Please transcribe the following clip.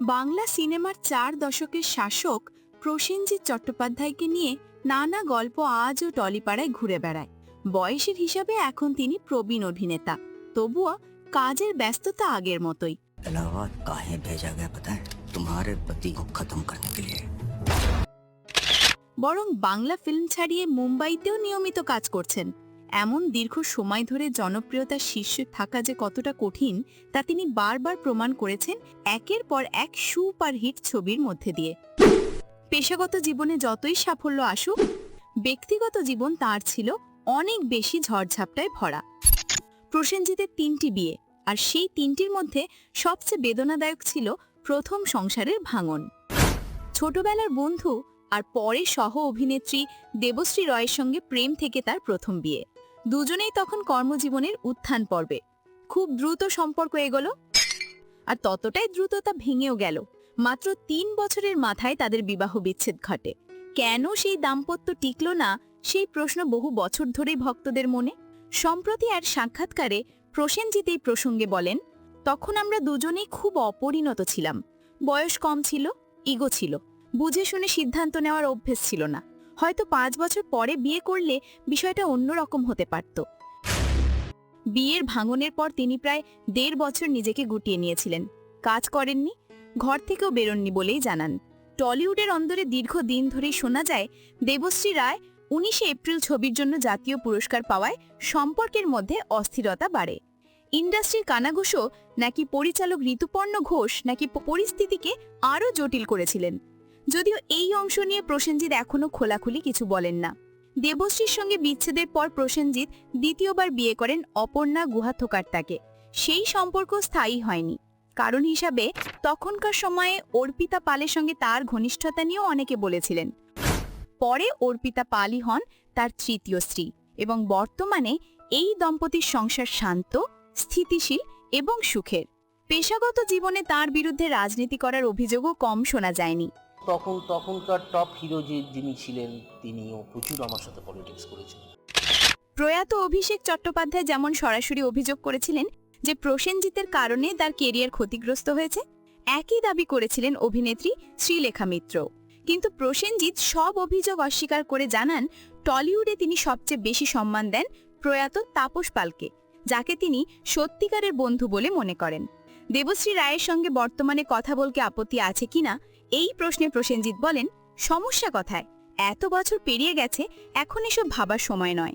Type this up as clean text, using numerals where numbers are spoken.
বাংলা সিনেমার 4 দশকের শাসক প্রসেনজিৎ চট্টোপাধ্যায়কে নিয়ে নানা গল্প আজও টলিপাড়ায় ঘুরে বেড়ায়। বয়সের হিসাবে এখন তিনি প্রবীণ অভিনেতা, তবুও কাজের ব্যস্ততা আগের মতোই। इलाहाबाद काहे भेजा गया पता है? तुम्हारे पति को खत्म करने के लिए। বরং বাংলা ফিল্ম ছাড়িয়ে মুম্বাইতেও নিয়মিত কাজ করছেন। এমন দীর্ঘ সময় ধরে জনপ্রিয়তার শীর্ষে থাকা যে কতটা কঠিন তা তিনি বারবার প্রমাণ করেছেন একের পর এক সুপারহিট ছবির মধ্যে দিয়ে। পেশাগত জীবনে যতই সাফল্য আসুক, ব্যক্তিগত জীবন তার ছিল অনেক বেশি ঝড়ঝাপটায় ভরা। প্রসেনজিতের 3টি বিয়ে, আর সেই 3টির মধ্যে সবচেয়ে বেদনাদায়ক ছিল প্রথম সংসারের ভাঙন। ছোটবেলার বন্ধু আর পরে সহ অভিনেত্রী দেবশ্রী রয়ের সঙ্গে প্রেম থেকে তার প্রথম বিয়ে। দুজনেই তখন কর্মজীবনের উত্থান পর্বে। খুব দ্রুত সম্পর্ক এগোলো, আর ততটাই দ্রুত তা ভেঙেও গেল। মাত্র 3 বছরের মাথায় তাদের বিবাহ বিচ্ছেদ ঘটে। কেন সেই দাম্পত্য টিকল না, সেই প্রশ্ন বহু বছর ধরেই ভক্তদের মনে। সম্প্রতি এক সাক্ষাৎকারে প্রসেনজিৎ এই প্রসঙ্গে বলেন, তখন আমরা দুজনেই খুব অপরিণত ছিলাম। বয়স কম ছিল, ইগো ছিল, বুঝে শুনে সিদ্ধান্ত নেওয়ার অভ্যেস ছিল না। হয়তো 5 বছর পরে বিয়ে করলে বিষয়টা অন্যরকম হতে পারত। বিয়ের ভাঙনের পর তিনি প্রায় 1.5 বছর নিজেকে গুটিয়ে নিয়েছিলেন। কাজ করেননি, ঘর থেকেও বেরোননি বলেই জানান। টলিউডের অন্দরে দীর্ঘদিন ধরেই শোনা যায় দেবশ্রী রায় 19 এপ্রিল ছবির জন্য জাতীয় পুরস্কার পাওয়ায় সম্পর্কের মধ্যে অস্থিরতা বাড়ে। ইন্ডাস্ট্রির কানাঘুষো নাকি পরিচালক ঋতুপর্ণ ঘোষ নাকি পরিস্থিতিকে আরও জটিল করেছিলেন। যদিও এই অংশ নিয়ে প্রসেনজিৎ এখনো খোলাখুলি কিছু বলেন না। দেবশ্রীর সঙ্গে বিচ্ছেদের পর প্রসেনজিৎ দ্বিতীয়বার বিয়ে করেন অপর্ণা গুহাথোকার্তাকে। সেই সম্পর্ক স্থায়ী হয়নি। কারণ হিসাবে তখনকার সময়ে অর্পিতা পালের সঙ্গে তার ঘনিষ্ঠতা নিয়েও অনেকে বলেছিলেন। পরে অর্পিতা পালই হন তার তৃতীয় স্ত্রী, এবং বর্তমানে এই দম্পতির সংসার শান্ত, স্থিতিশীল এবং সুখের। পেশাগত জীবনে তার বিরুদ্ধে রাজনীতি করার অভিযোগও কম শোনা যায়নি। তখনকার টপ হিরো যিনি ছিলেন তিনিও প্রচুর আমার সাথে পলিটিক্স করেছেন। প্রয়াত অভিষেক চট্টোপাধ্যায় যেমন সরাসরি অভিযোগ করেছিলেন যে প্রসেনজিতের কারণে তার কেরিয়ার ক্ষতিগ্রস্ত হয়েছে, একই দাবি করেছিলেন অভিনেত্রী শ্রীলেখা মিত্র। কিন্তু প্রসেনজিৎ সব অভিযোগ অস্বীকার করে জানান, টলিউডে তিনি সবচেয়ে বেশি সম্মান দেন প্রয়াত তাপস পালকে, যাকে তিনি সত্যিকারের বন্ধু বলে মনে করেন। দেবশ্রী রায়ের সঙ্গে বর্তমানে কথা বলতে আপত্তি আছে কিনা এই প্রশ্নে প্রসেনজিৎ বলেন, সমস্যা কথায়? এত বছর পেরিয়ে গেছে, এখন এসব ভাবার সময় নয়।